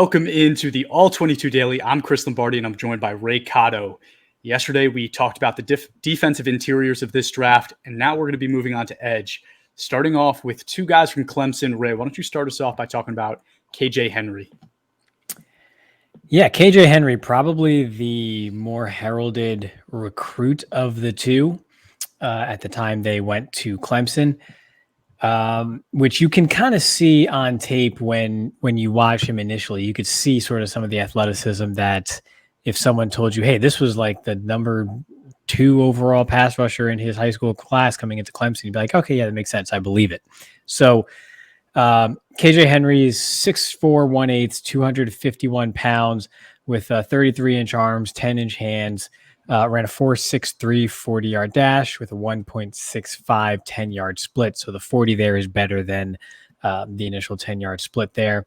Welcome into the All-22 Daily. I'm Chris Lombardi, and I'm joined by Ray Cotto. Yesterday, we talked about the defensive interiors of this draft, and now we're going to be moving on to edge. Starting off with two guys from Clemson. Ray, why don't you start us off by talking about KJ Henry? Yeah, KJ Henry, probably the more heralded recruit of the two at the time they went to Clemson, which you can kind of see on tape when you watch him initially. You could see sort of some of the athleticism that if someone told you, hey, this was like the number 2 overall pass rusher in his high school class coming into Clemson, you'd be like, okay, yeah, that makes sense. I believe it. So KJ Henry is 6'4", 1/8", 251 pounds with 33-inch arms, 10-inch hands, ran a 4.63 40-yard dash with a 1.65 10-yard split. So the 40 there is better than the initial 10-yard split there.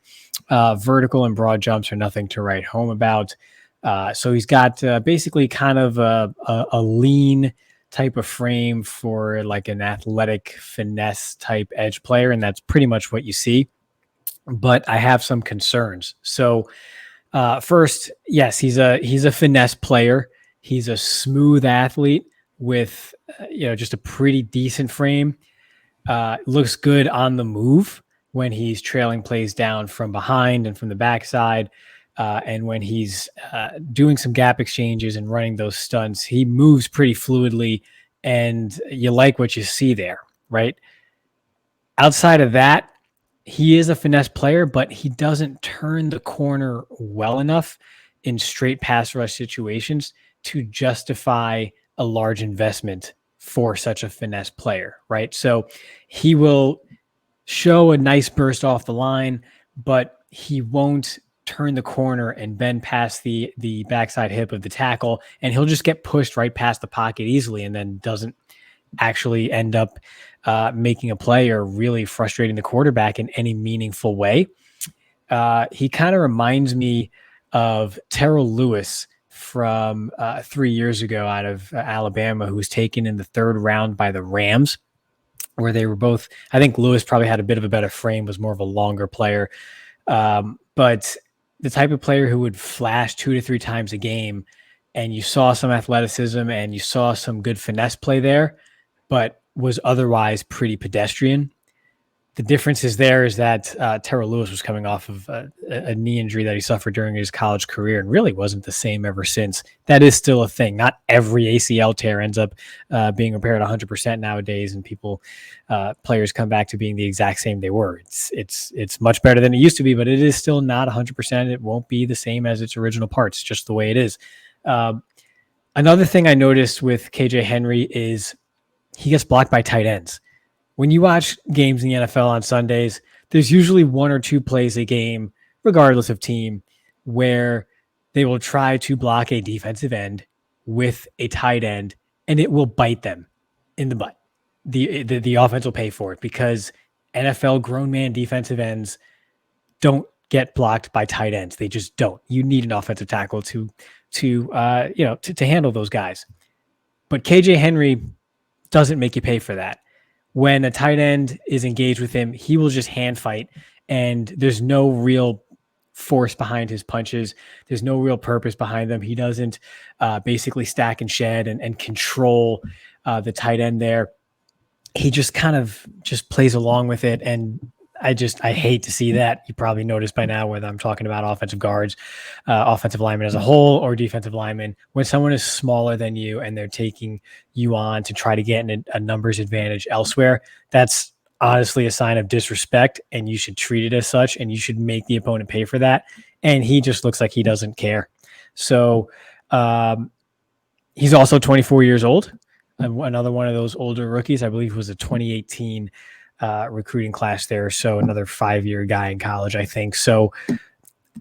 Vertical and broad jumps are nothing to write home about. So he's got basically kind of a lean type of frame for like an athletic finesse type edge player. And that's pretty much what you see. But I have some concerns. So first, yes, he's a finesse player. He's a smooth athlete with, just a pretty decent frame. Looks good on the move when he's trailing plays down from behind and from the backside. And when he's doing some gap exchanges and running those stunts, he moves pretty fluidly, and you like what you see there, right? Outside of that, he is a finesse player, but he doesn't turn the corner well enough in straight pass rush situations to justify a large investment for such a finesse player, right? So he will show a nice burst off the line, but he won't turn the corner and bend past the backside hip of the tackle, and he'll just get pushed right past the pocket easily and then doesn't actually end up making a play or really frustrating the quarterback in any meaningful way. He kind of reminds me of Terrell Lewis from 3 years ago out of Alabama, who was taken in the 3rd round by the Rams, where they were both, I think Lewis probably had a bit of a better frame, was more of a longer player. But the type of player who would flash 2 to 3 times a game, and you saw some athleticism and you saw some good finesse play there, but was otherwise pretty pedestrian. The difference is that Terrell Lewis was coming off of a knee injury that he suffered during his college career and really wasn't the same ever since. That is still a thing. Not every ACL tear ends up being repaired 100% nowadays, and players come back to being the exact same they were. It's much better than it used to be, but it is still not 100%. It won't be the same as its original parts, just the way it is. Another thing I noticed with KJ Henry is he gets blocked by tight ends. When you watch games in the NFL on Sundays, there's usually 1 or 2 plays a game, regardless of team, where they will try to block a defensive end with a tight end, and it will bite them in the butt. The offense will pay for it because NFL grown man defensive ends don't get blocked by tight ends. They just don't. You need an offensive tackle to handle those guys. But KJ Henry doesn't make you pay for that. When a tight end is engaged with him, he will just hand fight, and there's no real force behind his punches. There's no real purpose behind them. He doesn't basically stack and shed and control the tight end there. He just kind of just plays along with it, and I hate to see that. You probably noticed by now whether I'm talking about offensive guards, offensive linemen as a whole, or defensive linemen. When someone is smaller than you and they're taking you on to try to get a numbers advantage elsewhere, that's honestly a sign of disrespect, and you should treat it as such, and you should make the opponent pay for that. And he just looks like he doesn't care. So he's also 24 years old. Another one of those older rookies. I believe it was a 2018 recruiting class there. So another 5-year guy in college, I think. So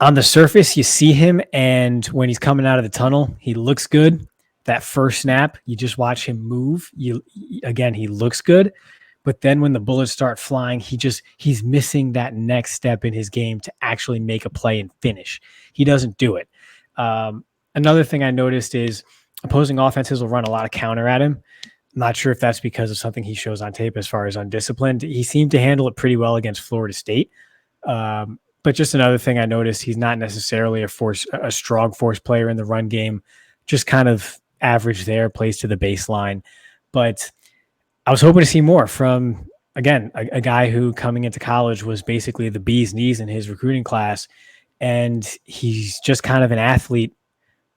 on the surface, you see him, and when he's coming out of the tunnel, he looks good. That first snap, you just watch him move. He looks good. But then when the bullets start flying, he's missing that next step in his game to actually make a play and finish. He doesn't do it. Another thing I noticed is opposing offenses will run a lot of counter at him. I'm not sure if that's because of something he shows on tape as far as undisciplined. He seemed to handle it pretty well against Florida State. But just another thing I noticed, he's not necessarily a strong force player in the run game, just kind of average there, plays to the baseline. But I was hoping to see more from, again, a guy who coming into college was basically the bee's knees in his recruiting class. And he's just kind of an athlete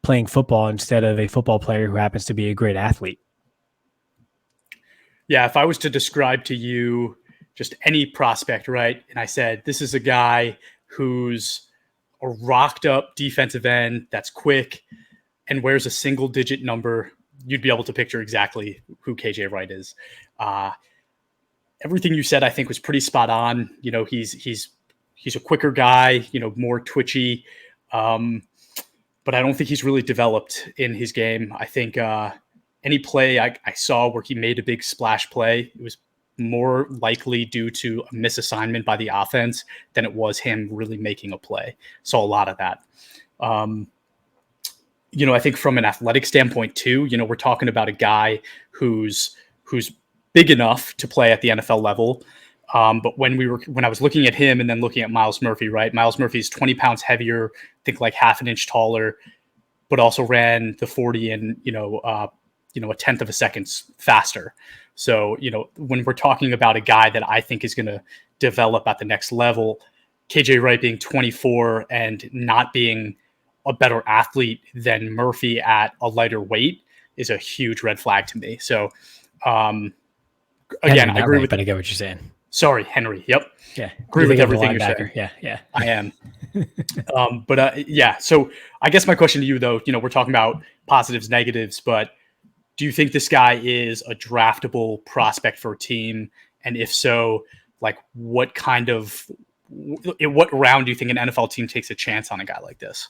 playing football instead of a football player who happens to be a great athlete. Yeah, if I was to describe to you just any prospect, right? And I said, this is a guy who's a rocked up defensive end that's quick and wears a single digit number, you'd be able to picture exactly who KJ Wright is. Everything you said, I think, was pretty spot on. You know, he's a quicker guy, you know, more twitchy. But I don't think he's really developed in his game. I think any play I saw where he made a big splash play, it was more likely due to a misassignment by the offense than it was him really making a play. Saw a lot of that. You know, I think from an athletic standpoint too, you know, we're talking about a guy who's big enough to play at the NFL level. But when I was looking at him and then looking at Myles Murphy, right? Myles Murphy's 20 pounds heavier, I think like half an inch taller, but also ran the 40 in, a tenth of a second faster. So, you know, when we're talking about a guy that I think is going to develop at the next level, KJ Wright being 24 and not being a better athlete than Murphy at a lighter weight is a huge red flag to me. So, again, I agree with but I get what you're saying. Sorry, Henry. Yep. Yeah. Agree with everything you're saying. Yeah. I am. Yeah. So I guess my question to you, though, you know, we're talking about positives, negatives, but do you think this guy is a draftable prospect for a team? And if so, like in what round do you think an NFL team takes a chance on a guy like this?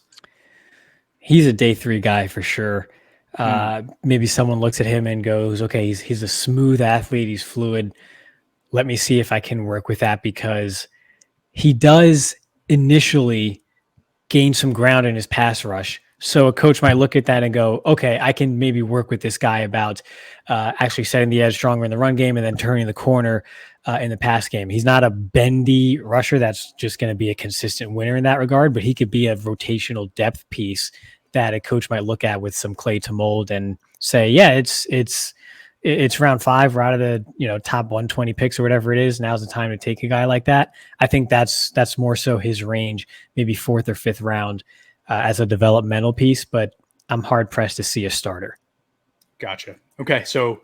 He's a day 3 guy for sure. Maybe someone looks at him and goes, okay, he's a smooth athlete. He's fluid. Let me see if I can work with that, because he does initially gain some ground in his pass rush. So a coach might look at that and go, okay, I can maybe work with this guy about actually setting the edge stronger in the run game and then turning the corner in the pass game. He's not a bendy rusher that's just going to be a consistent winner in that regard, but he could be a rotational depth piece that a coach might look at with some clay to mold and say, yeah, it's round 5. We're out of the top 120 picks or whatever it is. Now's the time to take a guy like that. I think that's more so his range, maybe 4th or 5th round as a developmental piece, but I'm hard pressed to see a starter. Gotcha. Okay. So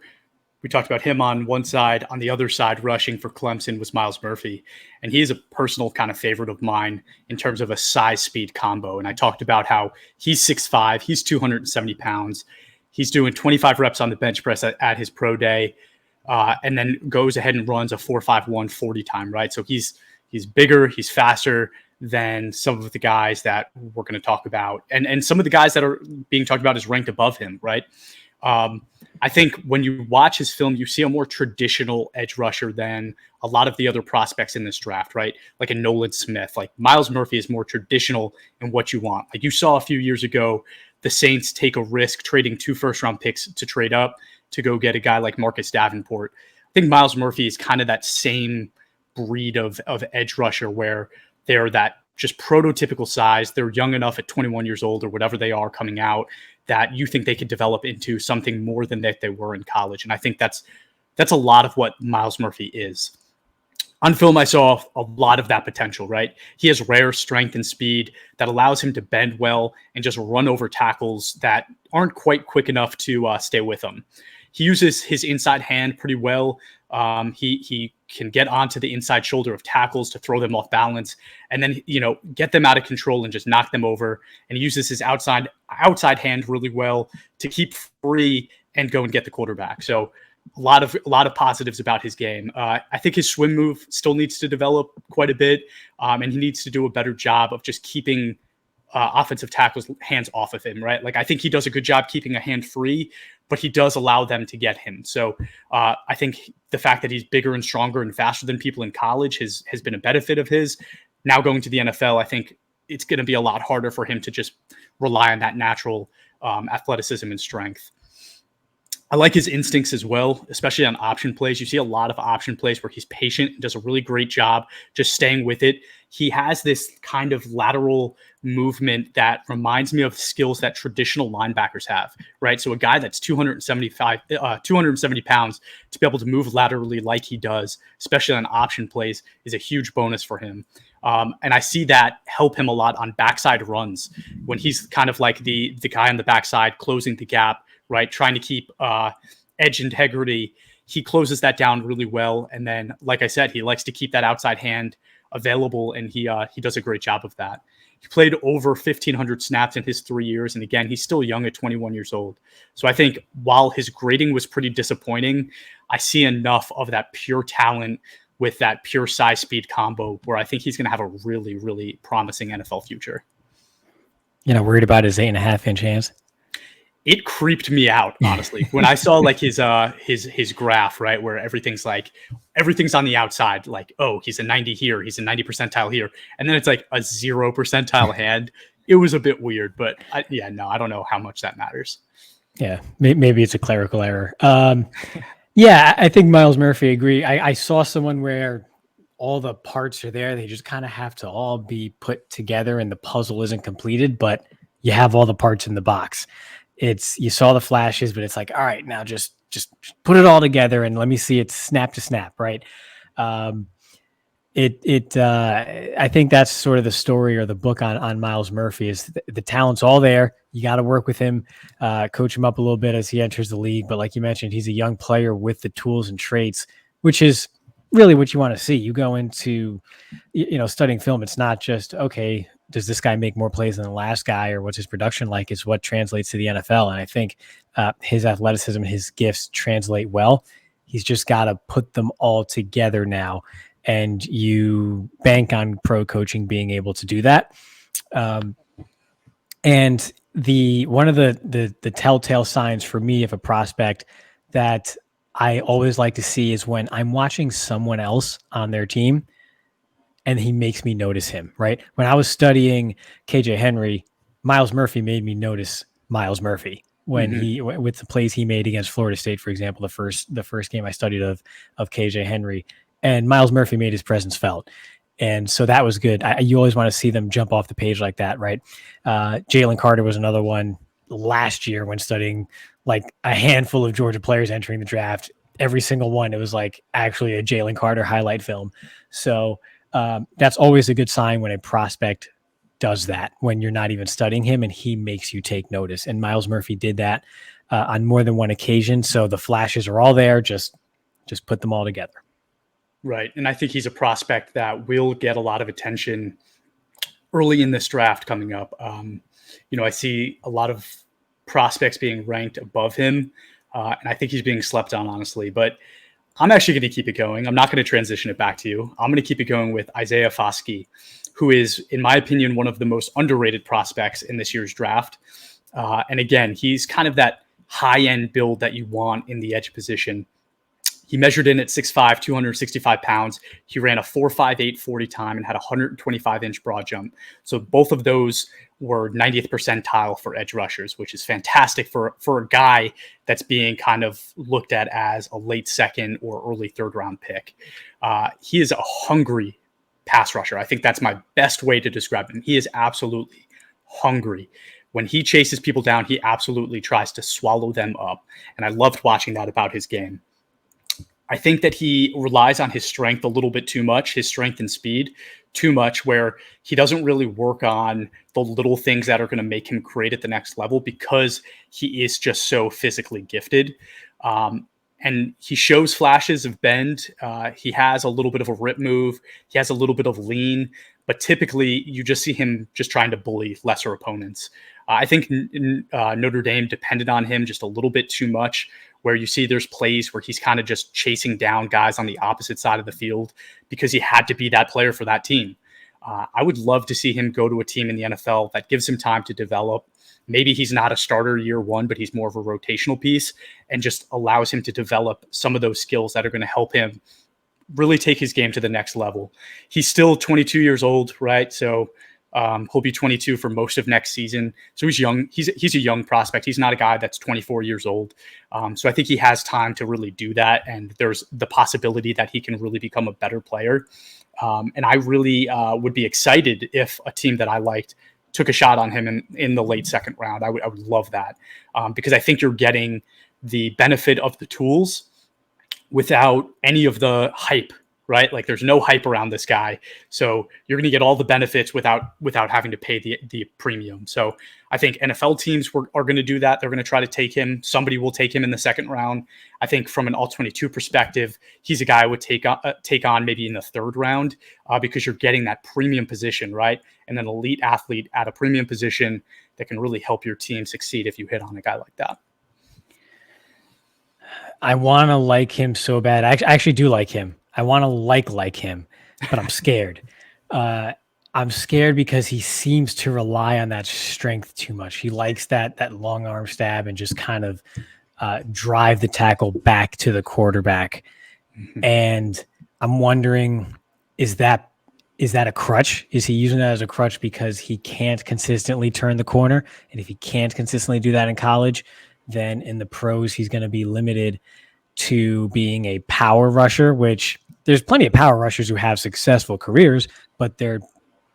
we talked about him on one side. On the other side, rushing for Clemson was Myles Murphy. And he is a personal kind of favorite of mine in terms of a size-speed combo. And I talked about how he's 6'5", he's 270 pounds. He's doing 25 reps on the bench press at his pro day, and then goes ahead and runs a 4.51 40 time, right? So he's bigger, he's faster than some of the guys that we're going to talk about. And some of the guys that are being talked about is ranked above him, right? I think when you watch his film, you see a more traditional edge rusher than a lot of the other prospects in this draft, right? Like a Nolan Smith. Like Myles Murphy is more traditional in what you want. Like you saw a few years ago, the Saints take a risk trading 2 first-round picks to trade up to go get a guy like Marcus Davenport. I think Myles Murphy is kind of that same breed of edge rusher where they're that just prototypical size. They're young enough at 21 years old or whatever they are coming out that you think they could develop into something more than that they were in college. And I think that's a lot of what Myles Murphy is. On film, I saw a lot of that potential, right? He has rare strength and speed that allows him to bend well and just run over tackles that aren't quite quick enough to stay with him. He uses his inside hand pretty well. He can get onto the inside shoulder of tackles to throw them off balance and then, get them out of control and just knock them over. And he uses his outside hand really well to keep free and go and get the quarterback. So a lot of positives about his game. I think his swim move still needs to develop quite a bit. And he needs to do a better job of just keeping offensive tackles' hands off of him, right? Like I think he does a good job keeping a hand free, but he does allow them to get him. So I think the fact that he's bigger and stronger and faster than people in college has been a benefit of his. Now going to the NFL, I think it's going to be a lot harder for him to just rely on that natural athleticism and strength. I like his instincts as well, especially on option plays. You see a lot of option plays where he's patient and does a really great job just staying with it. He has this kind of lateral movement that reminds me of skills that traditional linebackers have, right? So a guy that's 270 pounds to be able to move laterally like he does, especially on option plays, is a huge bonus for him. And I see that help him a lot on backside runs when he's kind of like the guy on the backside closing the gap, right? Trying to keep edge integrity. He closes that down really well. And then, like I said, he likes to keep that outside hand available, and he does a great job of that. He played over 1,500 snaps in his 3 years. And again, he's still young at 21 years old. So I think while his grading was pretty disappointing, I see enough of that pure talent with that pure size speed combo where I think he's going to have a really, really promising NFL future. You know, worried about his 8.5-inch hands? It creeped me out, honestly, when I saw like his graph, right, where everything's on the outside, like, oh, he's a 90 here, he's a 90 percentile here, and then it's like a 0 percentile hand. It was a bit weird, but I don't know how much that matters. Yeah, maybe it's a clerical error. Yeah, I think Myles Murphy agree. I saw someone where all the parts are there; they just kind of have to all be put together, and the puzzle isn't completed, but you have all the parts in the box. You saw the flashes, but it's like, all right, now just put it all together and let me see it snap to snap, right? I think that's sort of the story or the book on Myles Murphy is the talent's all there. You got to work with him, coach him up a little bit as he enters the league. But like you mentioned, he's a young player with the tools and traits, which is really what you want to see. You go into, studying film. It's not just, okay, does this guy make more plays than the last guy or what's his production like? Is what translates to the NFL. And I think his athleticism, his gifts translate well. He's just got to put them all together now. And you bank on pro coaching being able to do that. And one of the telltale signs for me of a prospect that I always like to see is when I'm watching someone else on their team and he makes me notice him, right? When I was studying KJ Henry, Myles Murphy made me notice Myles Murphy when with the plays he made against Florida State, for example, the first game I studied of KJ Henry, and Myles Murphy made his presence felt. And so that was good. You always want to see them jump off the page like that, right? Jalen Carter was another one last year when studying like a handful of Georgia players entering the draft. Every single one, it was like actually a Jalen Carter highlight film. So that's always a good sign when a prospect does that, when you're not even studying him and he makes you take notice. And Myles Murphy did that on more than one occasion. So the flashes are all there. Just put them all together. Right. And I think he's a prospect that will get a lot of attention early in this draft coming up. I see a lot of prospects being ranked above him. And I think he's being slept on, honestly. But I'm actually going to keep it going. I'm not going to transition it back to you. I'm going to keep it going with Isaiah Foskey, who is, in my opinion, one of the most underrated prospects in this year's draft. And again, he's kind of that high-end build that you want in the edge position. He measured in at 6'5", 265 pounds. He ran a 4.58 40 time and had a 125-inch broad jump. So both of those were 90th percentile for edge rushers, which is fantastic for a guy that's being kind of looked at as a late second or early third round pick. He is a hungry pass rusher. I think that's my best way to describe him. He is absolutely hungry. When he chases people down, he absolutely tries to swallow them up. And I loved watching that about his game. I think that he relies on his strength a little bit too much, his strength and speed too much, where he doesn't really work on the little things that are going to make him great at the next level because he is just so physically gifted. And he shows flashes of bend. He has a little bit of a rip move. He has a little bit of lean, but typically you just see him just trying to bully lesser opponents. I think Notre Dame depended on him just a little bit too much, where you see there's plays where he's kind of just chasing down guys on the opposite side of the field because he had to be that player for that team. I would love to see him go to a team in the NFL that gives him time to develop. Maybe he's not a starter year one, but he's more of a rotational piece and just allows him to develop some of those skills that are going to help him really take his game to the next level. He's still 22 years old, right? So He'll be 22 for most of next season. So he's young. He's a young prospect. He's not a guy that's 24 years old. So I think he has time to really do that. And there's the possibility that he can really become a better player. And I really would be excited if a team that I liked took a shot on him in the late second round. I would love that because I think you're getting the benefit of the tools without any of the hype, right? Like there's no hype around this guy. So you're going to get all the benefits without having to pay the premium. So I think NFL teams are going to do that. They're going to try to take him. Somebody will take him in the second round. I think from an All-22 perspective, he's a guy I would take on maybe in the third round because you're getting that premium position, right? And an elite athlete at a premium position that can really help your team succeed if you hit on a guy like that. I want to like him so bad. I actually do like him. I want to like him, but I'm scared. I'm scared because he seems to rely on that strength too much. He likes that long arm stab and just kind of drive the tackle back to the quarterback. Mm-hmm. And I'm wondering, is that a crutch? Is he using that as a crutch because he can't consistently turn the corner? And if he can't consistently do that in college, then in the pros, he's going to be limited to being a power rusher, which there's plenty of power rushers who have successful careers, but they're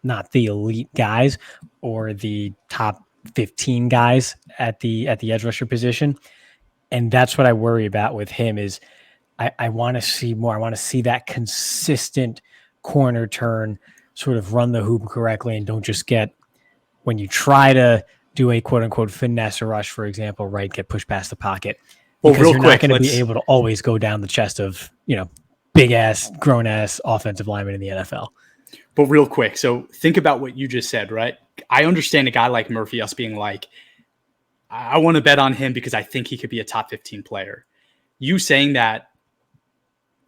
not the elite guys or the top 15 guys at the edge rusher position. And that's what I worry about with him is I want to see more. I want to see that consistent corner turn, sort of run the hoop correctly and don't just get, when you try to do a quote unquote finesse rush, for example, right, get pushed past the pocket. Because you're not going to be able to always go down the chest of, big ass, grown ass offensive lineman in the NFL. But real quick, so think about what you just said, right? I understand a guy like Murphy, us being like, I want to bet on him because I think he could be a top 15 player. You saying that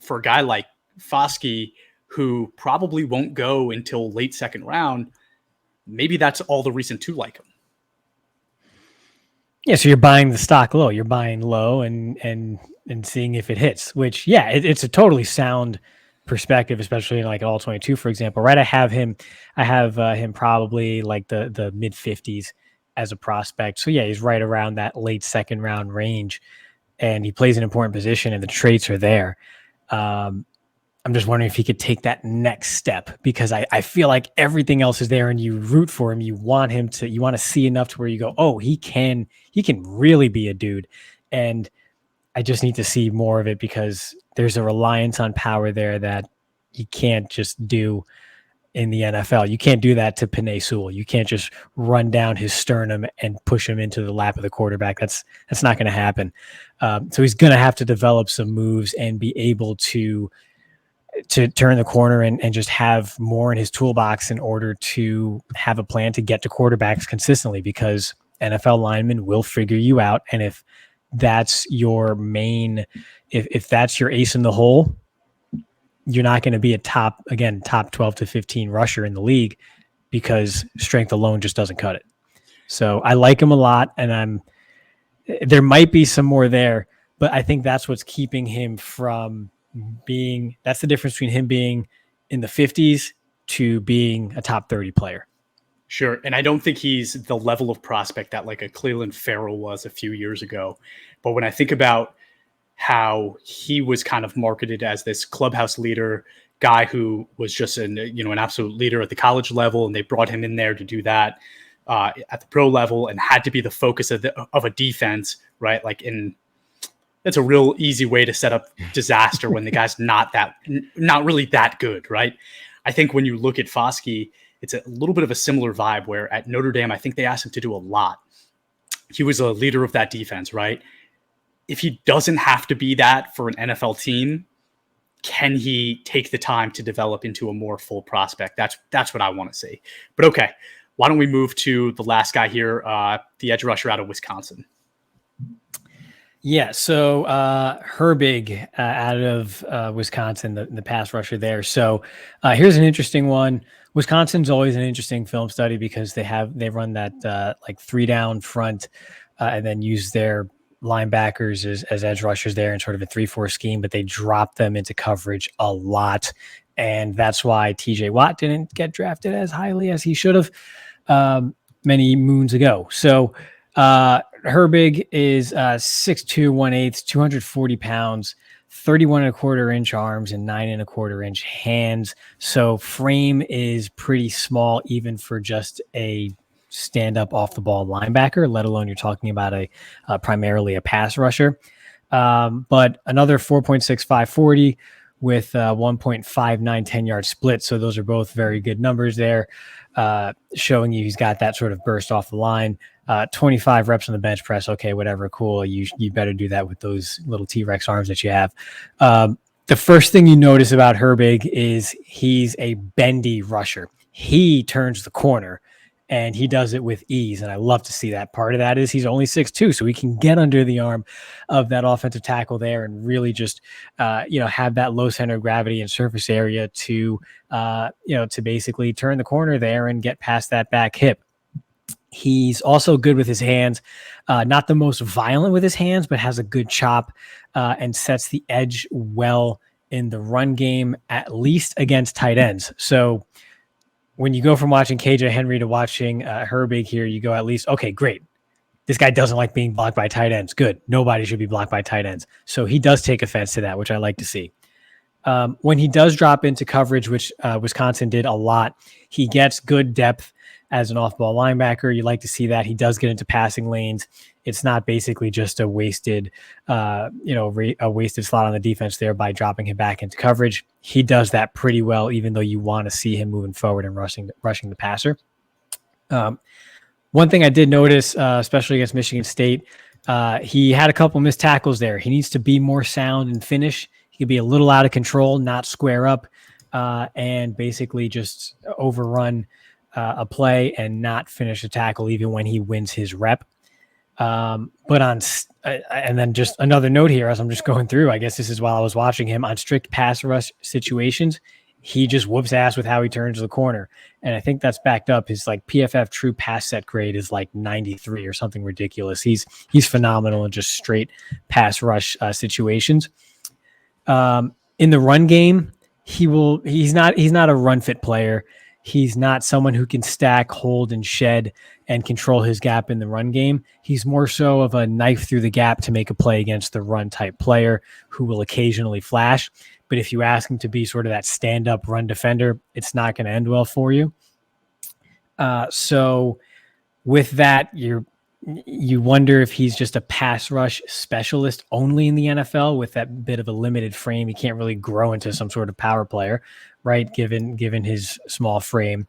for a guy like Foskey, who probably won't go until late second round, maybe that's all the reason to like him. Yeah, so you're buying the stock low. You're buying low and seeing if it hits, which, it's a totally sound perspective, especially in like an All-22, for example, right? I have him probably like the mid 50s as a prospect. So he's right around that late second round range and he plays an important position and the traits are there. I'm just wondering if he could take that next step because I feel like everything else is there and you root for him. You want to see enough to where you go, oh, he can really be a dude. And I just need to see more of it because there's a reliance on power there that you can't just do in the NFL. You can't do that to Penei Sewell. You can't just run down his sternum and push him into the lap of the quarterback. That's not going to happen. So he's going to have to develop some moves and be able to turn the corner and just have more in his toolbox in order to have a plan to get to quarterbacks consistently because NFL linemen will figure you out. And if that's your main, if that's your ace in the hole, you're not going to be a top 12 to 15 rusher in the league because strength alone just doesn't cut it. So I like him a lot and there might be some more there, but I think that's what's keeping him from that's the difference between him being in the 50s to being a top 30 player. Sure. And I don't think he's the level of prospect that like a Cleveland Farrell was a few years ago. But when I think about how he was kind of marketed as this clubhouse leader guy who was just an absolute leader at the college level, and they brought him in there to do that at the pro level and had to be the focus of a defense, right? That's a real easy way to set up disaster when the guy's not really that good, right? I think when you look at Foskey, it's a little bit of a similar vibe where at Notre Dame, I think they asked him to do a lot. He was a leader of that defense, right? If he doesn't have to be that for an NFL team, can he take the time to develop into a more full prospect? That's what I want to see. But okay, why don't we move to the last guy here, the edge rusher out of Wisconsin. Yeah, so Herbig out of Wisconsin, the pass rusher there. So here's an interesting one. Wisconsin's always an interesting film study because they run that like 3-down front and then use their linebackers as edge rushers there in sort of a 3-4 scheme, but they drop them into coverage a lot. And that's why TJ Watt didn't get drafted as highly as he should have many moons ago. So Herbig is 6'2", 1/8", 240 pounds, 31 and a quarter inch arms and 9 and a quarter inch hands. So frame is pretty small, even for just a stand up off the ball linebacker, let alone you're talking about a primarily a pass rusher. But another 4.65 40 with 1.59 10-yard split. So those are both very good numbers there, showing you he's got that sort of burst off the line. 25 reps on the bench press. Okay, whatever. Cool. You better do that with those little T-Rex arms that you have. The first thing you notice about Herbig is he's a bendy rusher. He turns the corner and he does it with ease. And I love to see that. Part of that is he's only 6'2", so he can get under the arm of that offensive tackle there and really just, have that low center of gravity and surface area to basically turn the corner there and get past that back hip. He's also good with his hands, not the most violent with his hands, but has a good chop and sets the edge well in the run game, at least against tight ends. So when you go from watching KJ Henry to watching Herbig here, you go at least, okay, great. This guy doesn't like being blocked by tight ends. Good. Nobody should be blocked by tight ends. So he does take offense to that, which I like to see. When he does drop into coverage, which Wisconsin did a lot, he gets good depth as an off-ball linebacker. You like to see that. He does get into passing lanes. It's not basically just a wasted slot on the defense there by dropping him back into coverage. He does that pretty well, even though you want to see him moving forward and rushing the passer. One thing I did notice, especially against Michigan State, he had a couple missed tackles there. He needs to be more sound and finish. He could be a little out of control, not square up, and basically just overrun a play and not finish a tackle even when he wins his rep. And then just another note here as I'm just going through, I guess this is while I was watching him on strict pass rush situations, he just whoops ass with how he turns the corner. And I think that's backed up. His like PFF true pass set grade is like 93 or something ridiculous. He's phenomenal in just straight pass rush situations. In the run game, he's not a run fit player. He's not someone who can stack, hold, and shed and control his gap in the run game. He's more so of a knife through the gap to make a play against the run type player who will occasionally flash. But if you ask him to be sort of that stand-up run defender, it's not going to end well for you. So with that, you wonder if he's just a pass rush specialist only in the NFL with that bit of a limited frame. He can't really grow into some sort of power player, right? Given his small frame.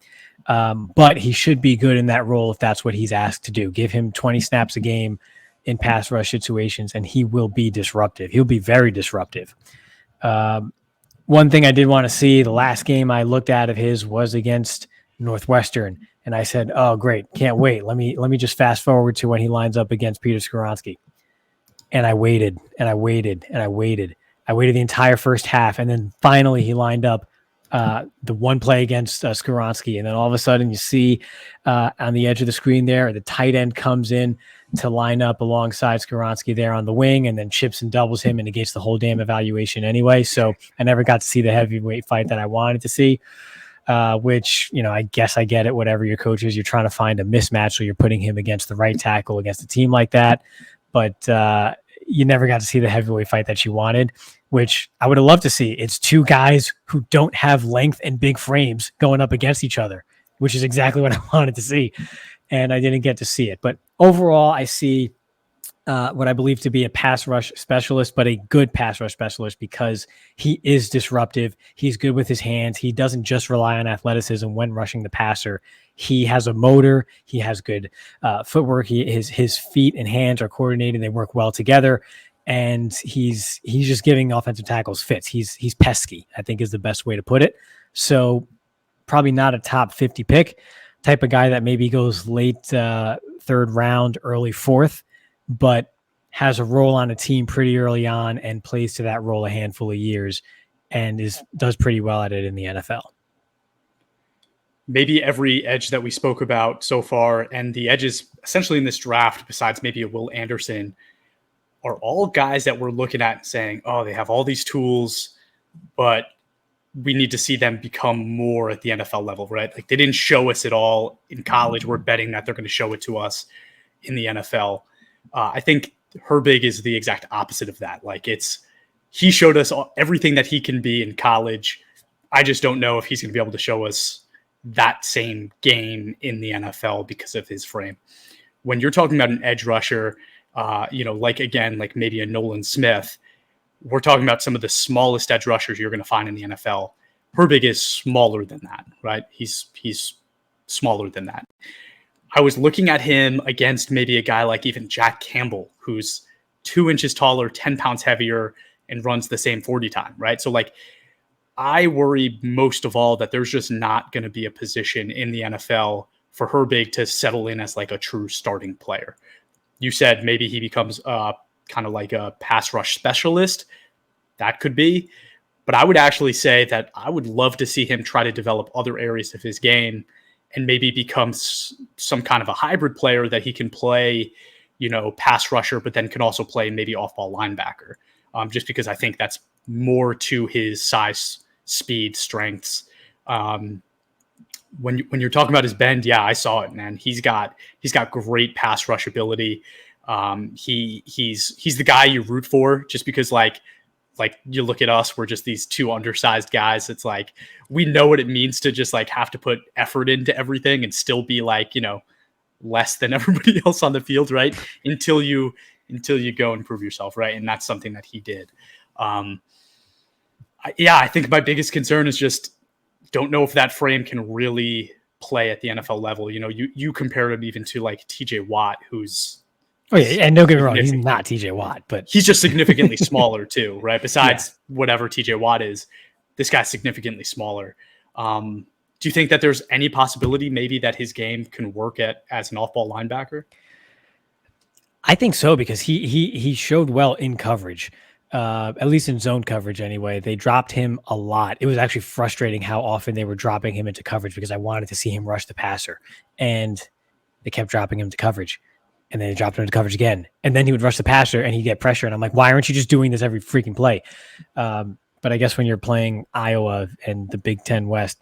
But he should be good in that role if that's what he's asked to do. Give him 20 snaps a game in pass rush situations and he will be disruptive. He'll be very disruptive. One thing I did want to see, the last game I looked at of his was against Northwestern. And I said, oh, great. Can't wait. Let me just fast forward to when he lines up against Peter Skoronski. And I waited and I waited and I waited. I waited the entire first half. And then finally he lined up the one play against Skoronski. And then all of a sudden you see on the edge of the screen there, the tight end comes in to line up alongside Skoronski there on the wing and then chips and doubles him and negates the whole damn evaluation anyway. So I never got to see the heavyweight fight that I wanted to see. Which, I guess I get it, whatever your coach is, you're trying to find a mismatch, so you're putting him against the right tackle against a team like that. But you never got to see the heavyweight fight that you wanted, which I would have loved to see. It's two guys who don't have length and big frames going up against each other, which is exactly what I wanted to see. And I didn't get to see it. But overall, I see what I believe to be a pass rush specialist, but a good pass rush specialist because he is disruptive. He's good with his hands. He doesn't just rely on athleticism when rushing the passer. He has a motor. He has good footwork. His feet and hands are coordinated. They work well together. And he's just giving offensive tackles fits. He's pesky, I think is the best way to put it. So probably not a top 50 pick, type of guy that maybe goes late third round, early fourth, but has a role on a team pretty early on and plays to that role a handful of years and does pretty well at it in the NFL. Maybe every edge that we spoke about so far and the edges essentially in this draft, besides maybe a Will Anderson, are all guys that we're looking at and saying, oh, they have all these tools, but we need to see them become more at the NFL level, right? Like they didn't show us it all in college. We're betting that they're going to show it to us in the NFL. I think Herbig is the exact opposite of that. Like he showed us everything that he can be in college. I just don't know if he's going to be able to show us that same game in the NFL because of his frame. When you're talking about an edge rusher, like maybe a Nolan Smith, we're talking about some of the smallest edge rushers you're going to find in the NFL. Herbig is smaller than that, right? He's smaller than that. I was looking at him against maybe a guy like even Jack Campbell, who's 2 inches taller, 10 pounds heavier, and runs the same 40 time, right? So like, I worry most of all that there's just not going to be a position in the NFL for Herbig to settle in as like a true starting player. You said maybe he becomes kind of like a pass rush specialist. That could be. But I would actually say that I would love to see him try to develop other areas of his game and maybe become some kind of a hybrid player that he can play, pass rusher, but then can also play maybe off-ball linebacker. Just because I think that's more to his size, speed, strengths. When you're talking about his bend, yeah, I saw it, man. He's got great pass rush ability. He's the guy you root for just because like you look at us, we're just these two undersized guys. It's like, we know what it means to just like have to put effort into everything and still be like, less than everybody else on the field. Right. Until you go and prove yourself. Right. And that's something that he did. I think my biggest concern is just don't know if that frame can really play at the NFL level. You compared him even to like TJ Watt, who's, oh yeah, and don't get me wrong, he's not TJ Watt, but he's just significantly smaller too, right? Besides whatever TJ Watt is, this guy's significantly smaller. Do you think that there's any possibility maybe that his game can work as an off-ball linebacker? I think so, because he showed well in coverage, at least in zone coverage anyway. They dropped him a lot. It was actually frustrating how often they were dropping him into coverage because I wanted to see him rush the passer, and they kept dropping him to coverage. And then they dropped him into coverage again. And then he would rush the passer and he'd get pressure. And I'm like, why aren't you just doing this every freaking play? But I guess when you're playing Iowa and the Big Ten West,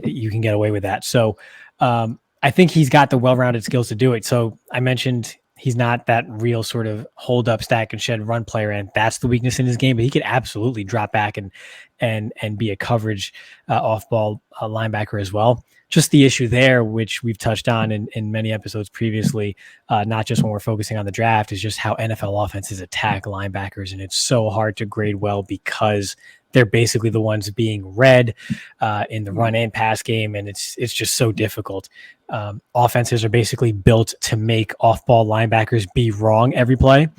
you can get away with that. So I think he's got the well-rounded skills to do it. So I mentioned he's not that real sort of hold up, stack and shed run player. And that's the weakness in his game, but he could absolutely drop back and be a coverage off-ball linebacker as well. Just the issue there, which we've touched on in many episodes previously, not just when we're focusing on the draft, is just how NFL offenses attack linebackers. And it's so hard to grade well because they're basically the ones being read in the run and pass game. And it's just so difficult. Offenses are basically built to make off-ball linebackers be wrong every play.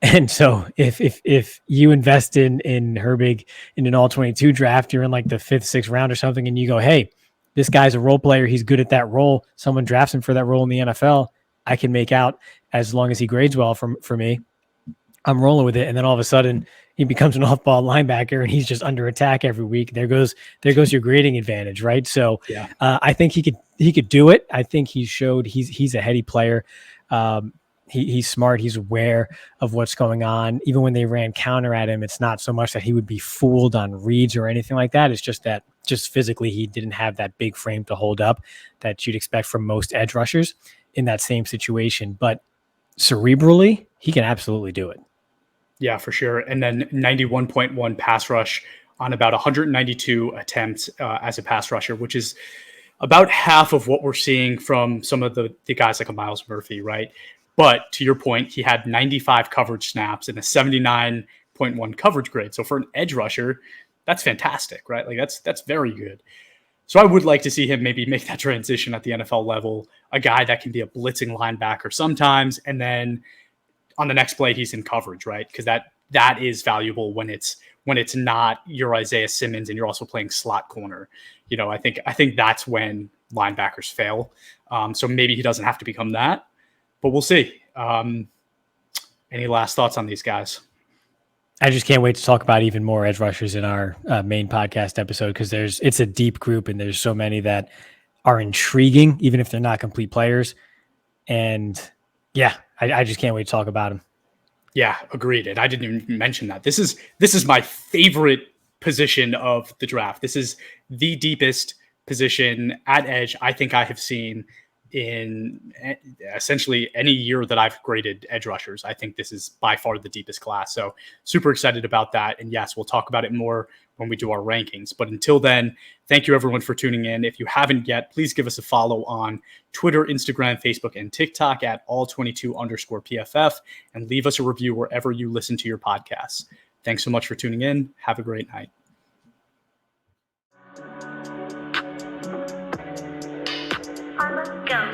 And so if you invest in Herbig in an all-22 draft, you're in like the 5th, 6th round or something, and you go, hey, this guy's a role player. He's good at that role. Someone drafts him for that role in the NFL. I can make out as long as he grades well for me. I'm rolling with it. And then all of a sudden he becomes an off-ball linebacker and he's just under attack every week. There goes your grading advantage, right? So I think he could do it. I think he showed he's a heady player. He's smart. He's aware of what's going on. Even when they ran counter at him, it's not so much that he would be fooled on reads or anything like that. It's just that just physically he didn't have that big frame to hold up that you'd expect from most edge rushers in that same situation. But cerebrally, he can absolutely do it. Yeah, for sure. And then 91.1 pass rush on about 192 attempts as a pass rusher, which is about half of what we're seeing from some of the guys like a Myles Murphy, right? But to your point, he had 95 coverage snaps and a 79.1 coverage grade. So for an edge rusher, that's fantastic, right? Like that's very good. So I would like to see him maybe make that transition at the NFL level, a guy that can be a blitzing linebacker sometimes, and then on the next play he's in coverage, right? Because that is valuable when it's not your Isaiah Simmons and you're also playing slot corner. I think that's when linebackers fail. So maybe he doesn't have to become that, but we'll see. Any last thoughts on these guys? I just can't wait to talk about even more edge rushers in our main podcast episode, because it's a deep group and there's so many that are intriguing, even if they're not complete players. And yeah, I just can't wait to talk about them. Yeah, agreed. And I didn't even mention that. This is my favorite position of the draft. This is the deepest position at edge I think I have seen in essentially any year that I've graded edge rushers. I think this is by far the deepest class. So super excited about that. And yes, we'll talk about it more when we do our rankings. But until then, thank you everyone for tuning in. If you haven't yet, please give us a follow on Twitter, Instagram, Facebook, and TikTok at all22_PFF, and leave us a review wherever you listen to your podcasts. Thanks so much for tuning in. Have a great night. Go.